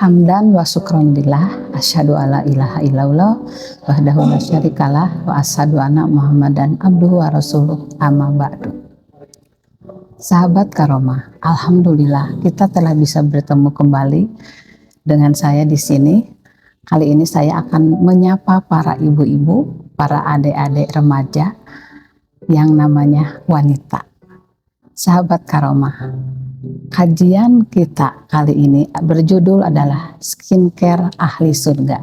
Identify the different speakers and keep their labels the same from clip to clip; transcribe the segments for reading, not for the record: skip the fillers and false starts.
Speaker 1: Hamdan wa syukron lillah, asyhadu alla ilaha illallah wahdahu la syarikalah wa asyhadu anna Muhammadan abduhu wa rasuluh, amma ba'du. Sahabat Karomah, alhamdulillah kita telah bisa bertemu kembali dengan saya di sini. Kali ini saya akan menyapa para ibu-ibu, para adik-adik remaja yang namanya wanita. Sahabat Karomah, kajian kita kali ini berjudul adalah skincare ahli surga.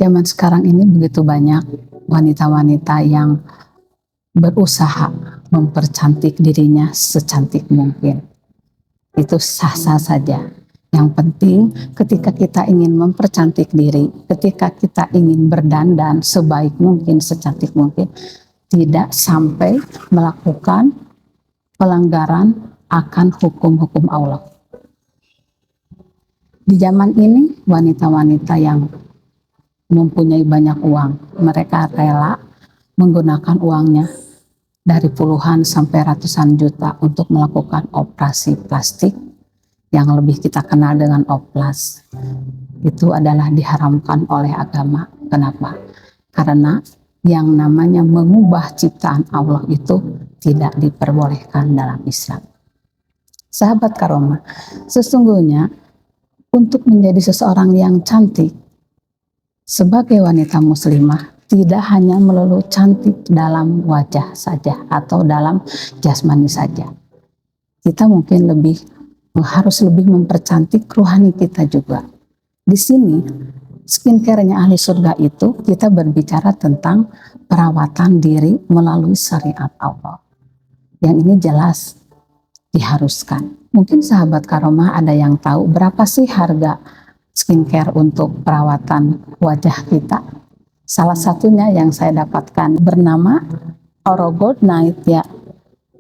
Speaker 1: Zaman sekarang ini begitu banyak wanita-wanita yang berusaha mempercantik dirinya secantik mungkin. Itu sah-sah saja. Yang penting ketika kita ingin mempercantik diri, ketika kita ingin berdandan sebaik mungkin, secantik mungkin, tidak sampai melakukan pelanggaran akan hukum-hukum Allah. Di zaman ini, wanita-wanita yang mempunyai banyak uang, mereka rela menggunakan uangnya dari puluhan sampai ratusan juta untuk melakukan operasi plastik yang lebih kita kenal dengan oplas. Itu adalah diharamkan oleh agama. Kenapa? Karena yang namanya mengubah ciptaan Allah itu tidak diperbolehkan dalam Islam. Sahabat Karomah, sesungguhnya untuk menjadi seseorang yang cantik sebagai wanita muslimah tidak hanya melulu cantik dalam wajah saja atau dalam jasmani saja. Kita mungkin harus lebih mempercantik rohani kita juga. Di sini skincare-nya ahli surga itu kita berbicara tentang perawatan diri melalui syariat Allah. Yang ini jelas diharuskan. Mungkin sahabat Karomah ada yang tahu berapa sih harga skincare untuk perawatan wajah kita? Salah satunya yang saya dapatkan bernama Orogold Night ya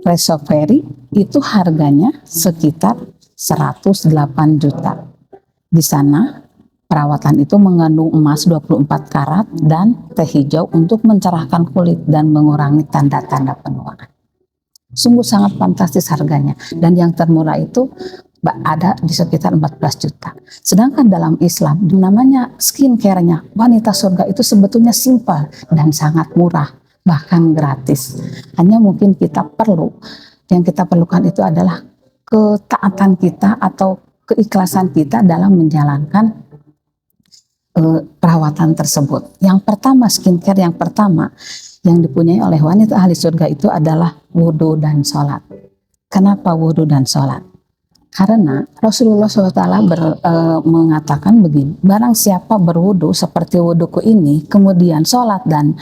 Speaker 1: Recovery, itu harganya sekitar 108 juta. Di sana perawatan itu mengandung emas 24 karat dan teh hijau untuk mencerahkan kulit dan mengurangi tanda-tanda penuaan. Sungguh sangat fantastis harganya, dan yang termurah itu ada di sekitar 14 juta. Sedangkan dalam Islam namanya skincare-nya wanita surga itu sebetulnya simpel dan sangat murah, bahkan gratis. Hanya mungkin yang kita perlukan itu adalah ketaatan kita atau keikhlasan kita dalam menjalankan perawatan tersebut. Yang pertama, skincare yang pertama yang dipunyai oleh wanita ahli surga itu adalah wudhu dan sholat. Kenapa wudhu dan sholat? Karena Rasulullah SAW mengatakan begini, barang siapa berwudhu seperti wudhuku ini, kemudian sholat dan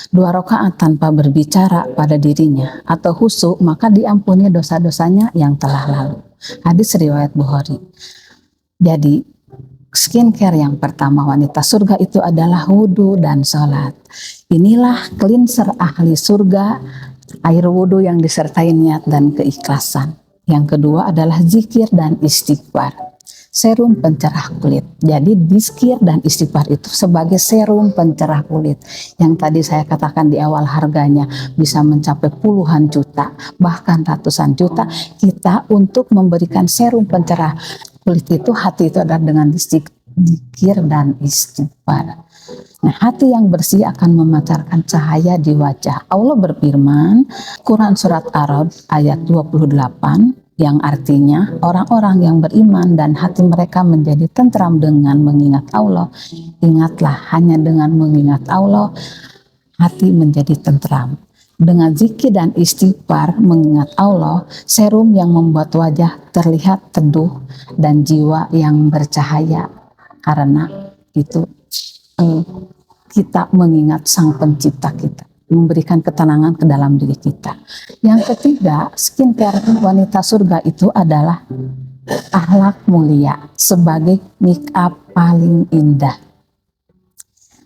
Speaker 1: 2 rakaat tanpa berbicara pada dirinya atau khusyuk, maka diampuni dosa-dosanya yang telah lalu. Hadis riwayat Bukhari. Jadi skincare yang pertama wanita surga itu adalah wudhu dan sholat. Inilah cleanser ahli surga, air wudhu yang disertai niat dan keikhlasan. Yang kedua adalah zikir dan istighfar, serum pencerah kulit. Jadi zikir dan istighfar itu sebagai serum pencerah kulit. Yang tadi saya katakan di awal harganya bisa mencapai puluhan juta, bahkan ratusan juta. Kita untuk memberikan serum pencerah kulit itu, hati itu adalah dengan zikir dan istighfar. Nah, hati yang bersih akan memancarkan cahaya di wajah. Allah berfirman, Quran Surat Ar-Ra'd ayat 28, yang artinya orang-orang yang beriman dan hati mereka menjadi tentram dengan mengingat Allah. Ingatlah, hanya dengan mengingat Allah, hati menjadi tentram. Dengan zikir dan istighfar mengingat Allah, serum yang membuat wajah terlihat teduh dan jiwa yang bercahaya. Karena itu kita mengingat Sang Pencipta kita, memberikan ketenangan ke dalam diri kita. Yang ketiga, skincare wanita surga itu adalah akhlak mulia sebagai make up paling indah.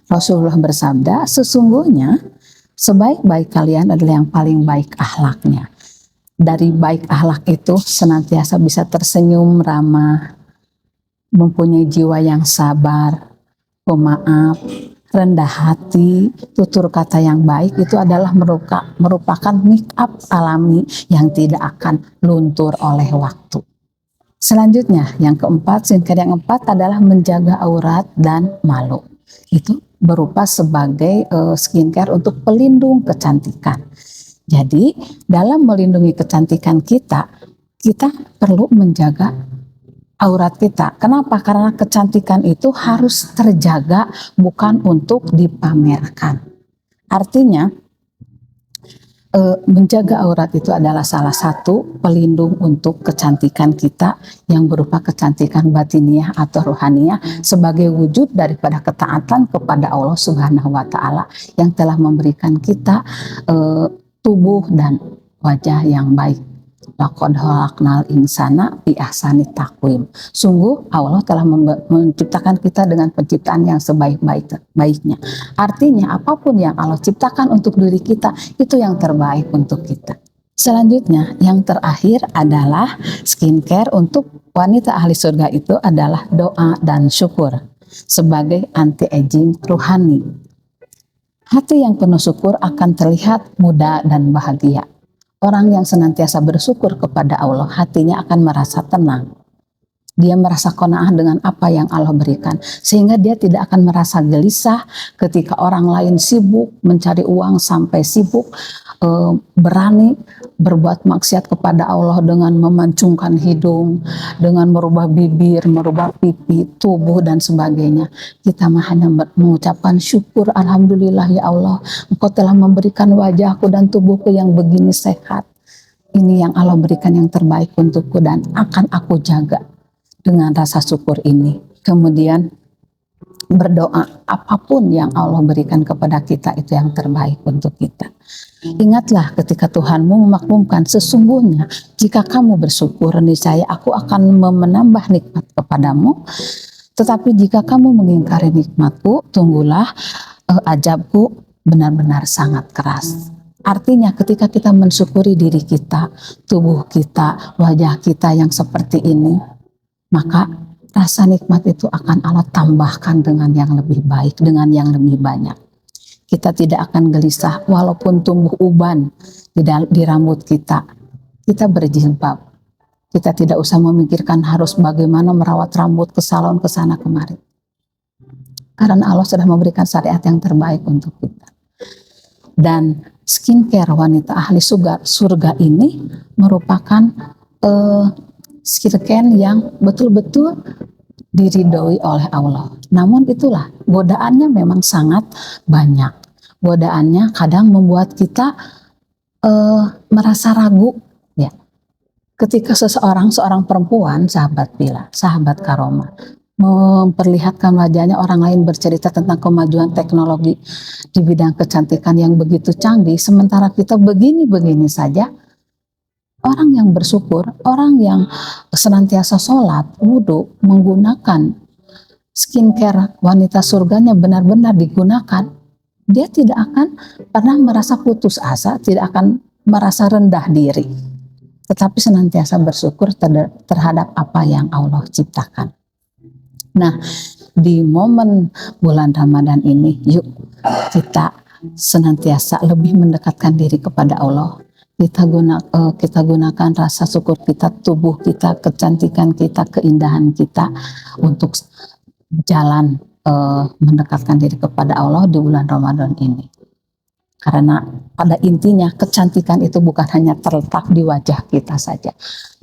Speaker 1: Rasulullah bersabda, sesungguhnya sebaik-baik kalian adalah yang paling baik akhlaknya. Dari baik akhlak itu senantiasa bisa tersenyum ramah, mempunyai jiwa yang sabar, pemaaf, rendah hati, tutur kata yang baik. Itu adalah merupakan make up alami yang tidak akan luntur oleh waktu. Selanjutnya, yang keempat, skincare yang keempat adalah menjaga aurat dan malu. Itu berupa sebagai skincare untuk pelindung kecantikan. Jadi, dalam melindungi kecantikan kita, kita perlu menjaga aurat kita. Kenapa? Karena kecantikan itu harus terjaga, bukan untuk dipamerkan. Artinya, menjaga aurat itu adalah salah satu pelindung untuk kecantikan kita yang berupa kecantikan batiniah atau rohaniah sebagai wujud daripada ketaatan kepada Allah Subhanahu wa Ta'ala yang telah memberikan kita tubuh dan wajah yang baik. Laqad khalaqnal insana fi ahsani taqwim. Sungguh Allah telah menciptakan kita dengan penciptaan yang sebaik-baiknya. Artinya apapun yang Allah ciptakan untuk diri kita itu yang terbaik untuk kita. Selanjutnya yang terakhir adalah skincare untuk wanita ahli surga itu adalah doa dan syukur sebagai anti-aging rohani. Hati yang penuh syukur akan terlihat muda dan bahagia. Orang yang senantiasa bersyukur kepada Allah, hatinya akan merasa tenang. Dia merasa qanaah dengan apa yang Allah berikan. Sehingga dia tidak akan merasa gelisah ketika orang lain sibuk mencari uang sampai sibuk berani berbuat maksiat kepada Allah dengan memancungkan hidung, dengan merubah bibir, merubah pipi, tubuh dan sebagainya. Kita hanya mengucapkan syukur, alhamdulillah ya Allah, Engkau telah memberikan wajahku dan tubuhku yang begini sehat. Ini yang Allah berikan yang terbaik untukku dan akan aku jaga dengan rasa syukur ini. Kemudian berdoa, apapun yang Allah berikan kepada kita itu yang terbaik untuk kita. Ingatlah ketika Tuhanmu memaklumkan, sesungguhnya jika kamu bersyukur niscaya aku akan menambah nikmat kepadamu, tetapi jika kamu mengingkari nikmatku, tunggulah azabku benar-benar sangat keras. Artinya ketika kita mensyukuri diri kita, tubuh kita, wajah kita yang seperti ini, maka rasa nikmat itu akan Allah tambahkan dengan yang lebih baik, dengan yang lebih banyak. Kita tidak akan gelisah walaupun tumbuh uban di rambut kita. Kita berjilbab. Kita tidak usah memikirkan harus bagaimana merawat rambut ke salon ke sana kemari. Karena Allah sudah memberikan syariat yang terbaik untuk kita. Dan skincare wanita ahli surga ini merupakan skincare yang betul-betul diridhoi oleh Allah. Namun itulah godaannya memang sangat banyak. Godaannya kadang membuat kita merasa ragu. Ya, ketika seorang perempuan, sahabat Karomah, memperlihatkan wajahnya, orang lain bercerita tentang kemajuan teknologi di bidang kecantikan yang begitu canggih, sementara kita begini-begini saja. Orang yang bersyukur, orang yang senantiasa sholat, wudhu, menggunakan skincare wanita surganya benar-benar digunakan, dia tidak akan pernah merasa putus asa, tidak akan merasa rendah diri, tetapi senantiasa bersyukur terhadap apa yang Allah ciptakan. Nah, di momen bulan Ramadan ini, yuk kita senantiasa lebih mendekatkan diri kepada Allah. Kita gunakan rasa syukur kita, tubuh kita, kecantikan kita, keindahan kita untuk jalan mendekatkan diri kepada Allah di bulan Ramadan ini. Karena pada intinya kecantikan itu bukan hanya terletak di wajah kita saja,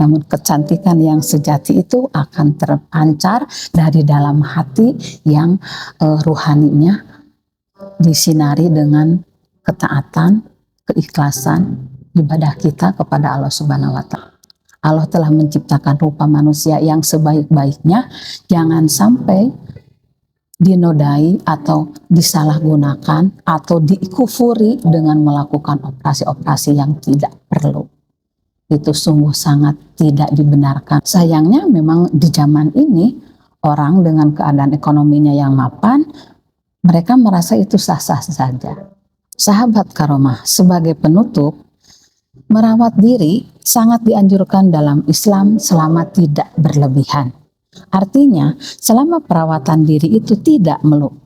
Speaker 1: namun kecantikan yang sejati itu akan terpancar dari dalam hati yang ruhaninya disinari dengan ketaatan, keikhlasan, ibadah kita kepada Allah Subhanahu wa Ta'ala. Allah telah menciptakan rupa manusia yang sebaik-baiknya, jangan sampai dinodai atau disalahgunakan atau dikufuri dengan melakukan operasi-operasi yang tidak perlu. Itu sungguh sangat tidak dibenarkan. Sayangnya memang di zaman ini orang dengan keadaan ekonominya yang mapan, mereka merasa itu sah-sah saja. Sahabat Karomah, sebagai penutup, merawat diri sangat dianjurkan dalam Islam selama tidak berlebihan. Artinya, selama perawatan diri itu tidak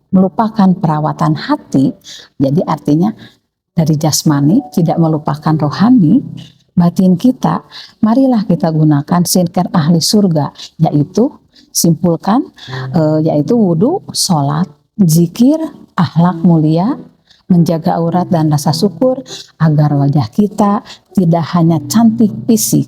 Speaker 1: melupakan perawatan hati, jadi artinya dari jasmani tidak melupakan rohani, batin kita, marilah kita gunakan skincare ahli surga, yaitu simpulkan, yaitu wudhu, sholat, zikir, akhlak mulia, menjaga aurat dan rasa syukur agar wajah kita tidak hanya cantik fisik,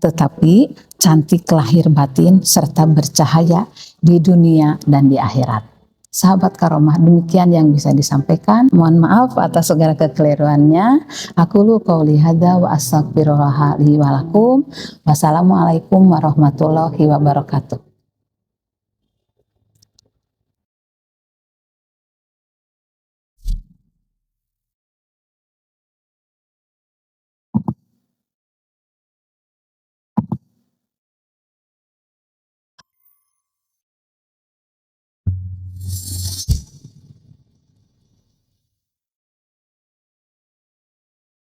Speaker 1: tetapi cantik lahir batin serta bercahaya di dunia dan di akhirat. Sahabat Karomah, demikian yang bisa disampaikan. Mohon maaf atas segala kekeliruannya. Aku qouli hadza wa astaghfirullah li wa lakum. Wassalamualaikum warahmatullahi wabarakatuh.